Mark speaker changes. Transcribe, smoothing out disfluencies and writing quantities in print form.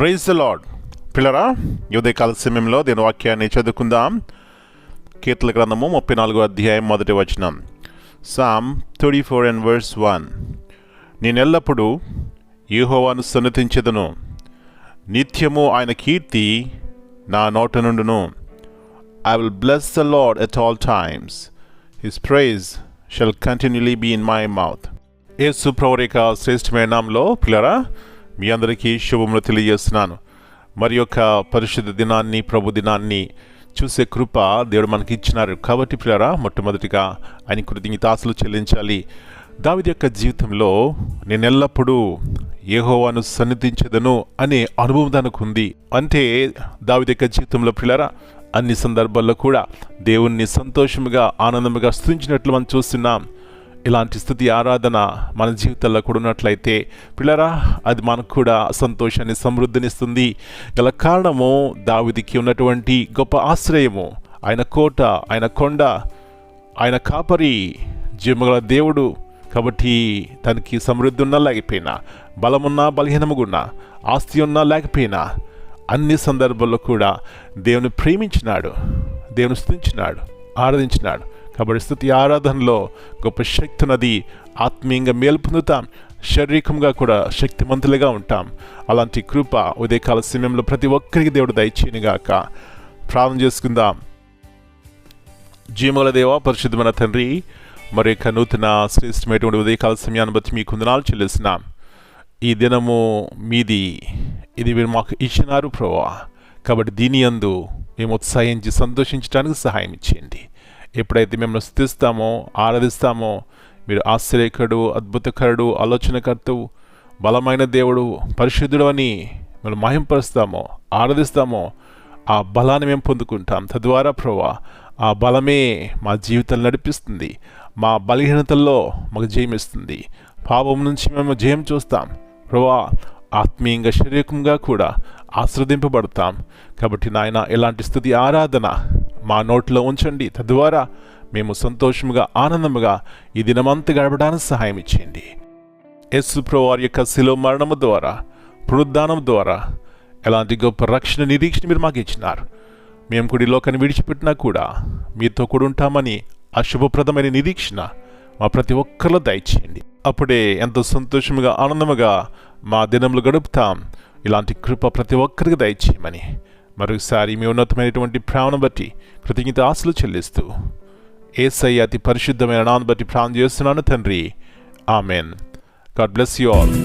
Speaker 1: Praise the lord. పిల్లరా, ఉదయకాల సమయంలో దీని వాక్యాన్ని చదువుకుందాం. కీర్తన గ్రంథము 34వ అధ్యాయం 1వ వచనం. Sam 34 and verse 1. నేనెల్లప్పుడూ యెహోవాను సన్నుతించెదను, నిత్యము ఆయన కీర్తి నా నోట నుండును. I will bless the Lord at all times. His praise shall continually be in my mouth. యేసు ప్రభువు యొక్క శ్రేష్టమైన నామములో పిల్లరా మీ అందరికీ శుభములు తెలియజేస్తున్నాను. మరి యొక్క పరిశుద్ధ దినాన్ని, ప్రభు దినాన్ని చూసే కృప దేవుడు మనకి ఇచ్చినారు. కాబట్టి పిల్లరా, మొట్టమొదటిగా ఆయన కృతజ్ఞతాస్తులు చెల్లించాలి. దావీదు యొక్క జీవితంలో నేను ఎల్లప్పుడూ యెహోవాను సన్నిధించెదను అనే అనుభవం తనకు ఉంది. అంటే దావీదు యొక్క జీవితంలో పిల్లరా అన్ని సందర్భాల్లో కూడా దేవుణ్ణి సంతోషముగా, ఆనందముగా స్తుతించినట్లు మనం చూస్తున్నాం. ఇలాంటి స్తుతి ఆరాధన మన జీవితాల్లో కూడా ఉన్నట్లయితే పిల్లరా, అది మనకు కూడా సంతోషాన్ని, సమృద్ధినిస్తుంది. గల కారణము దావీదుకి ఉన్నటువంటి గొప్ప ఆశ్రయము, ఆయన కోట, ఆయన కొండ, ఆయన కాపరి, జీవగల దేవుడు. కాబట్టి తనకి సమృద్ధి ఉన్నా లేకపోయినా, బలమున్నా బలహీనముగున్నా, ఆస్తి ఉన్నా లేకపోయినా, అన్ని సందర్భాల్లో కూడా దేవుని ప్రేమించినాడు, దేవుని స్తుతించినాడు, ఆరాధించినాడు. కాబట్టి స్తుతి ఆరాధనలో గొప్ప శక్తి ఉన్నది. ఆత్మీయంగా మేలు పొందుతాం, శారీరకంగా కూడా శక్తిమంతులుగా ఉంటాం. అలాంటి కృప ఉదయకాల సమయంలో ప్రతి ఒక్కరికి దేవుడు దయచేయనుగాక. ప్రార్థన చేసుకుందాం. జీవముల దేవ, పరిశుద్ధమైన తండ్రి, మరి యొక్క నూతన శ్రేష్టమైనటువంటి ఉదయకాల సమయాన్ని బట్టి మీకు వందనాలు చెల్లిస్తున్నాం. ఈ దినము మీది, ఇది మీరు మాకు ఇచ్చినారు ప్రభువా. కాబట్టి దీని యందు మేము ఉత్సాహించి సంతోషించడానికి సహాయం ఇచ్చేయండి. ఎప్పుడైతే మేము స్తుతిస్తామో, ఆరాధిస్తామో, మీరు ఆశ్చర్యకరుడు, అద్భుతకరుడు, ఆలోచనకర్తవు, బలమైన దేవుడు, పరిశుద్ధుడు అని మేము మహింపరుస్తామో, ఆరాధిస్తామో, ఆ బలాన్ని మేము పొందుకుంటాం. తద్వారా ప్రభువా, ఆ బలమే మా జీవితాలు నడిపిస్తుంది. మా బలహీనతల్లో మాకు జయం ఇస్తుంది. పాపం నుంచి మేము జయం చూస్తాం ప్రభువా. ఆత్మీయంగా, శారీరకంగా కూడా ఆశ్రదింపబడతాం. కాబట్టి నాయన, ఎలాంటి స్తుతి ఆరాధన మా నోట్లో ఉంచండి. తద్వారా మేము సంతోషముగా, ఆనందముగా ఈ దినమంతా గడపడానికి సహాయం ఇచ్చేయండి. యేసు ప్రభువు వారి యొక్క శిలువ మరణము ద్వారా, పునరుద్ధానం ద్వారా ఎలాంటి గొప్ప రక్షణ, నిరీక్షణ మీరు మాకు ఇచ్చినారు. మేము కూడా ఈ లోకాన్ని విడిచిపెట్టినా కూడా మీతో కూడా ఉంటామని ఆ శుభప్రదమైన నిరీక్షణ మా ప్రతి ఒక్కరిలో దయచేయండి. అప్పుడే ఎంతో సంతోషముగా, ఆనందముగా మా దినములు గడుపుతాం. ఇలాంటి కృప ప్రతి ఒక్కరికి దయచేయమని మరొకసారి మీ ఉన్నతమైనటువంటి ప్రాణం బట్టి కృతజ్ఞత ఆశలు చెల్లిస్తూ యేసయ్య అతి పరిశుద్ధమైన నామమును బట్టి ప్రార్థన చేస్తున్నాను తండ్రి. Amen. God bless you all.